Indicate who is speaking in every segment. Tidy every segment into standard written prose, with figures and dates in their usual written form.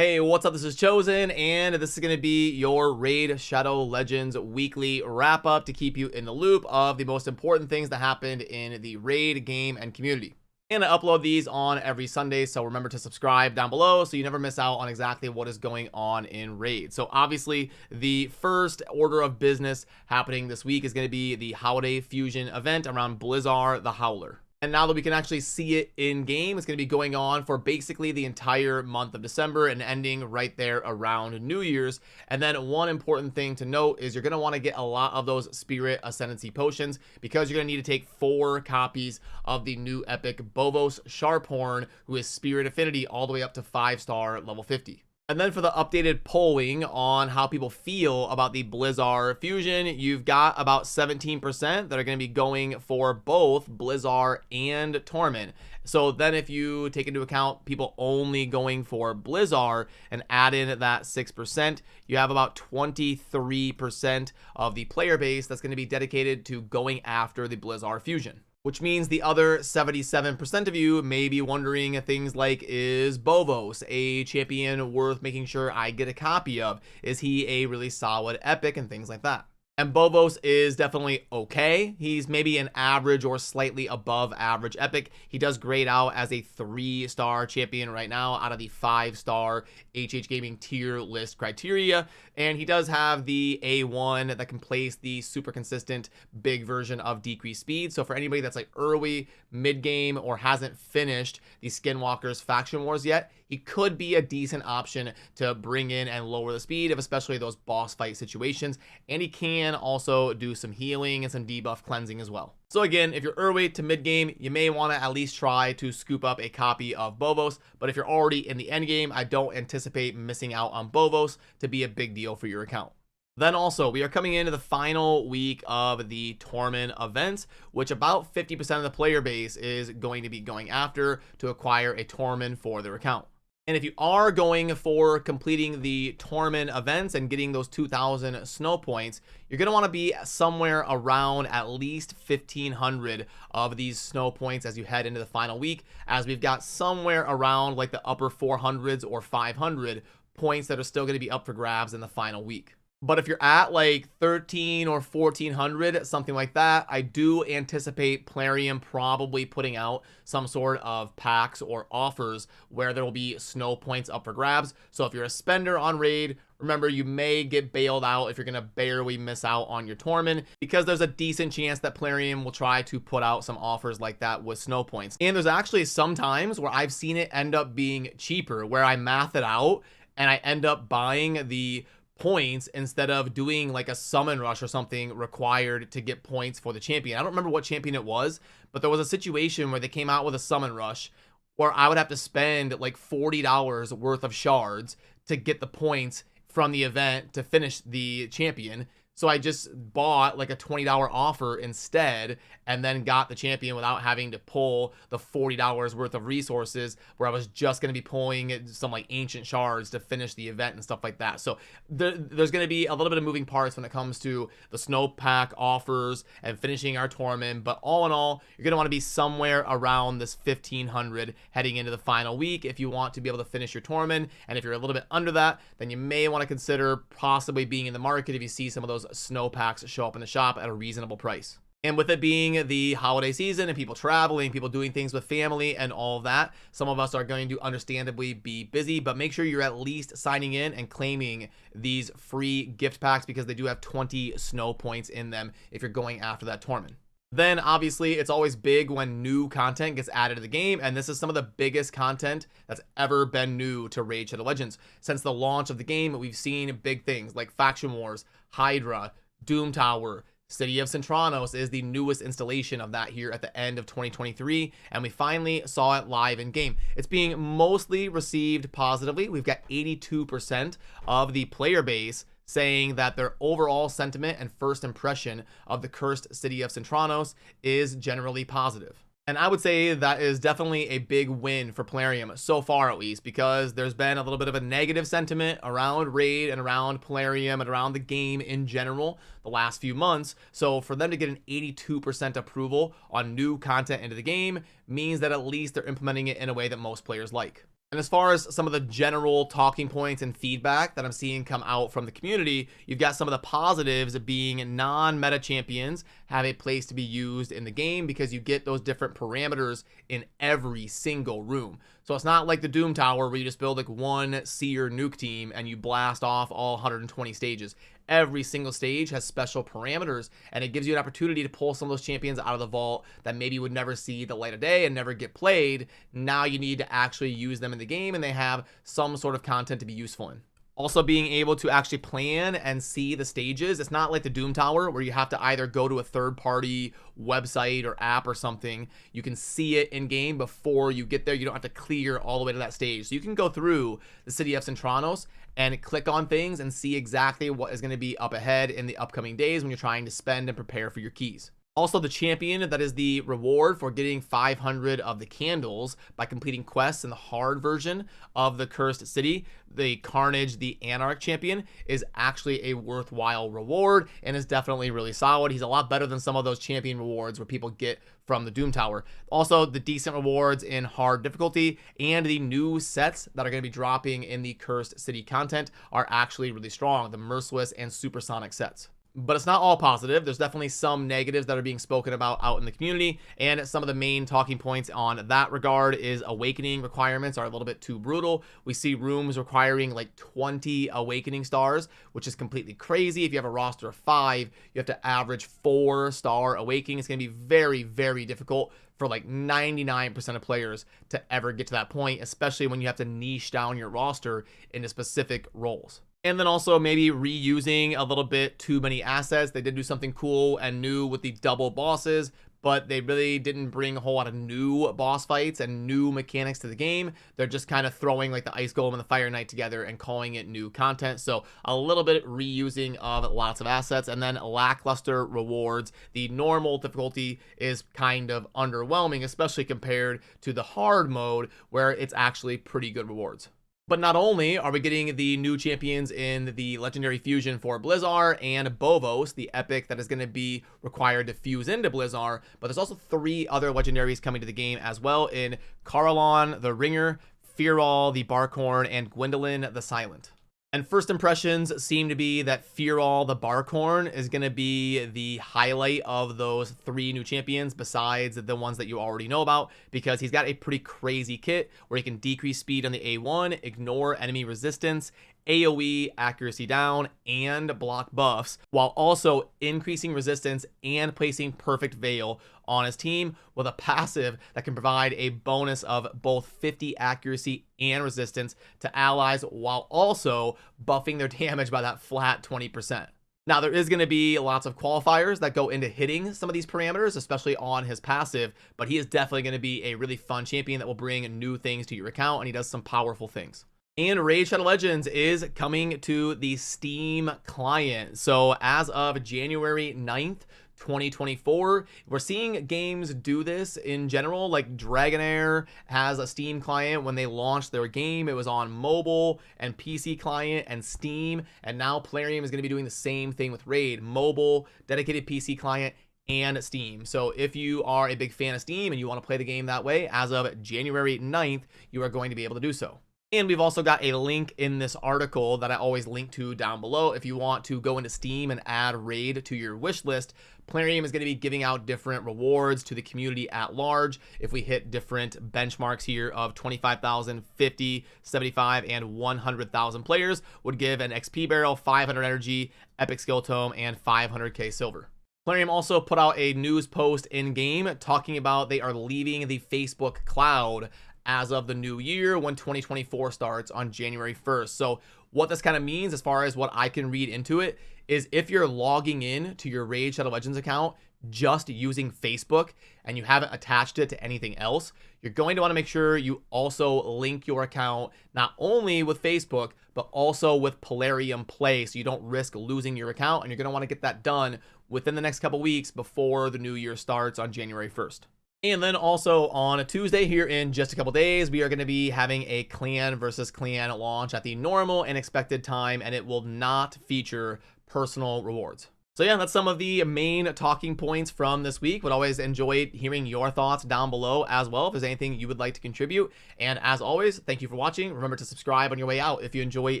Speaker 1: Hey, what's up? This is Chosen, and this is going to be your Raid Shadow Legends weekly wrap up to keep you in the loop of the most important things that happened in the Raid game and community. And I upload these on every Sunday, so remember to subscribe down below so you never miss out on exactly what is going on in Raid. So obviously, the first order of business happening this week is going to be the Holiday Fusion event around Blizzard the Howler. And now that we can actually see it in game, it's going to be going on for basically the entire month of December and ending right there around New Year's. And then one important thing to note is you're going to want to get a lot of those Spirit Ascendancy potions because you're going to need to take 4 copies of the new epic Bovos Sharphorn, who is Spirit Affinity all the way up to 5-star level 50. And then for the updated polling on how people feel about the Blizzard Fusion, you've got about 17% that are going to be going for both Blizzard and Torment. So then if you take into account people only going for Blizzard and add in that 6%, you have about 23% of the player base that's going to be dedicated to going after the Blizzard Fusion. Which means the other 77% of you may be wondering things like, is Bovos a champion worth making sure I get a copy of? Is he a really solid epic and things like that? And Bovos is definitely okay. He's maybe an average or slightly above average epic. He does grade out as a 3-star champion right now out of the 5-star HH Gaming tier list criteria. And he does have the A1 that can place the super consistent big version of decreased speed. So for anybody that's like early, mid-game, or hasn't finished the Skinwalker's Faction Wars yet, he could be a decent option to bring in and lower the speed of especially those boss fight situations. And he can also do some healing and some debuff cleansing as well. So again, if you're early to mid game, you may want to at least try to scoop up a copy of Bovos. But if you're already in the end game, I don't anticipate missing out on Bovos to be a big deal for your account. Then also, we are coming into the final week of the Torment events, which about 50% of the player base is going to be going after to acquire a Torment for their account. And if you are going for completing the Torment events and getting those 2,000 snow points, you're going to want to be somewhere around at least 1,500 of these snow points as you head into the final week, as we've got somewhere around like the upper 400s or 500 points that are still going to be up for grabs in the final week. But if you're at like 13 or 1400, something like that, I do anticipate Plarium probably putting out some sort of packs or offers where there will be snow points up for grabs. So if you're a spender on Raid, remember you may get bailed out if you're going to barely miss out on your Torment, because there's a decent chance that Plarium will try to put out some offers like that with snow points. And there's actually some times where I've seen it end up being cheaper, where I math it out and I end up buying the points instead of doing like a summon rush or something required to get points for the champion. I don't remember what champion it was, but there was a situation where they came out with a summon rush where I would have to spend like $40 worth of shards to get the points from the event to finish the champion. So I just bought like a $20 offer instead and then got the champion without having to pull the $40 worth of resources, where I was just going to be pulling some like ancient shards to finish the event and stuff like that. So there's going to be a little bit of moving parts when it comes to the snow pack offers and finishing our Torment. But all in all, you're going to want to be somewhere around this 1,500 heading into the final week if you want to be able to finish your Torment. And if you're a little bit under that, then you may want to consider possibly being in the market if you see some of those snow packs show up in the shop at a reasonable price. And with it being the holiday season and people traveling, people doing things with family and all of that, some of us are going to understandably be busy, but make sure you're at least signing in and claiming these free gift packs because they do have 20 snow points in them if you're going after that Torment. Then obviously it's always big when new content gets added to the game, and this is some of the biggest content that's ever been new to Raid Shadow Legends. Since the launch of the game, we've seen big things like Faction Wars, Hydra, Doom Tower. City of Centranos is the newest installation of that here at the end of 2023, and we finally saw it live in game. It's being mostly received positively. We've got 82% of the player base saying that their overall sentiment and first impression of the cursed City of Centranos is generally positive. And I would say that is definitely a big win for Plarium so far, at least, because there's been a little bit of a negative sentiment around Raid and around Plarium and around the game in general the last few months. So for them to get an 82% approval on new content into the game means that at least they're implementing it in a way that most players like. And as far as some of the general talking points and feedback that I'm seeing come out from the community, you've got some of the positives of being non-meta champions have a place to be used in the game because you get those different parameters in every single room. So it's not like the Doom Tower where you just build like one seer nuke team and you blast off all 120 stages. Every single stage has special parameters, and it gives you an opportunity to pull some of those champions out of the vault that maybe would never see the light of day and never get played. Now you need to actually use them in the game, and they have some sort of content to be useful in. Also, being able to actually plan and see the stages. It's not like the Doom Tower where you have to either go to a third-party website or app or something. You can see it in game before you get there. You don't have to clear all the way to that stage. So you can go through the City of Centranos and click on things and see exactly what is going to be up ahead in the upcoming days when you're trying to spend and prepare for your keys. Also, the champion that is the reward for getting 500 of the candles by completing quests in the hard version of the Cursed City, the Carnage, the Anarch champion, is actually a worthwhile reward and is definitely really solid. He's a lot better than some of those champion rewards where people get from the Doom Tower. Also, the decent rewards in hard difficulty and the new sets that are going to be dropping in the Cursed City content are actually really strong, the Merciless and Supersonic sets. But it's not all positive. There's definitely some negatives that are being spoken about out in the community, and some of the main talking points on that regard is awakening requirements are a little bit too brutal. We see rooms requiring like 20 awakening stars, which is completely crazy. If you have a roster of 5, you have to average 4-star awakening. It's going to be very, very difficult for like 99% of players to ever get to that point, especially when you have to niche down your roster into specific roles. And then also maybe reusing a little bit too many assets. They did do something cool and new with the double bosses, but they really didn't bring a whole lot of new boss fights and new mechanics to the game. They're just kind of throwing like the Ice Golem and the Fire Knight together and calling it new content. So a little bit reusing of lots of assets, and then lackluster rewards. The normal difficulty is kind of underwhelming, especially compared to the hard mode where it's actually pretty good rewards. But not only are we getting the new champions in the Legendary Fusion for Blizzard and Bovos, the epic that is going to be required to fuse into Blizzard, but there's also 3 other legendaries coming to the game as well in Caralon the Ringer, Fearall the Barkhorn, and Gwendolyn the Silent. And first impressions seem to be that Fearall the Barkhorn is going to be the highlight of those 3 new champions besides the ones that you already know about, because he's got a pretty crazy kit where he can decrease speed on the A1, ignore enemy resistance, AoE accuracy down, and block buffs, while also increasing resistance and placing Perfect Veil on his team with a passive that can provide a bonus of both 50 accuracy and resistance to allies while also buffing their damage by that flat 20%. Now, there is going to be lots of qualifiers that go into hitting some of these parameters, especially on his passive, but he is definitely going to be a really fun champion that will bring new things to your account, and he does some powerful things. And Raid Shadow Legends is coming to the Steam client. So as of January 9th, 2024, we're seeing games do this in general. Like Dragonair has a Steam client. When they launched their game, it was on mobile and PC client and Steam, and now Plarium is going to be doing the same thing with Raid, mobile, dedicated PC client, and Steam. So if you are a big fan of Steam and you want to play the game that way, as of January 9th, you are going to be able to do so. And we've also got a link in this article that I always link to down below. If you want to go into Steam and add Raid to your wish list, Plarium is going to be giving out different rewards to the community at large. If we hit different benchmarks here of 25,000, 50, 75, and 100,000 players, would give an XP barrel, 500 energy, epic skill tome, and 500k silver. Plarium also put out a news post in game talking about they are leaving the Facebook cloud as of the new year when 2024 starts on January 1st. So what this kind of means, as far as what I can read into it, is if you're logging in to your Raid Shadow Legends account just using Facebook and you haven't attached it to anything else, you're going to want to make sure you also link your account not only with Facebook, but also with Plarium Play, so you don't risk losing your account, and you're going to want to get that done within the next couple weeks before the new year starts on January 1st. And then also on a Tuesday here in just a couple days, we are going to be having a clan versus clan launch at the normal and expected time, and it will not feature personal rewards. So yeah, that's some of the main talking points from this week. Would always enjoy hearing your thoughts down below as well if there's anything you would like to contribute. And as always, thank you for watching. Remember to subscribe on your way out if you enjoy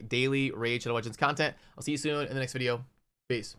Speaker 1: daily Raid Shadow Legends content. I'll see you soon in the next video. Peace.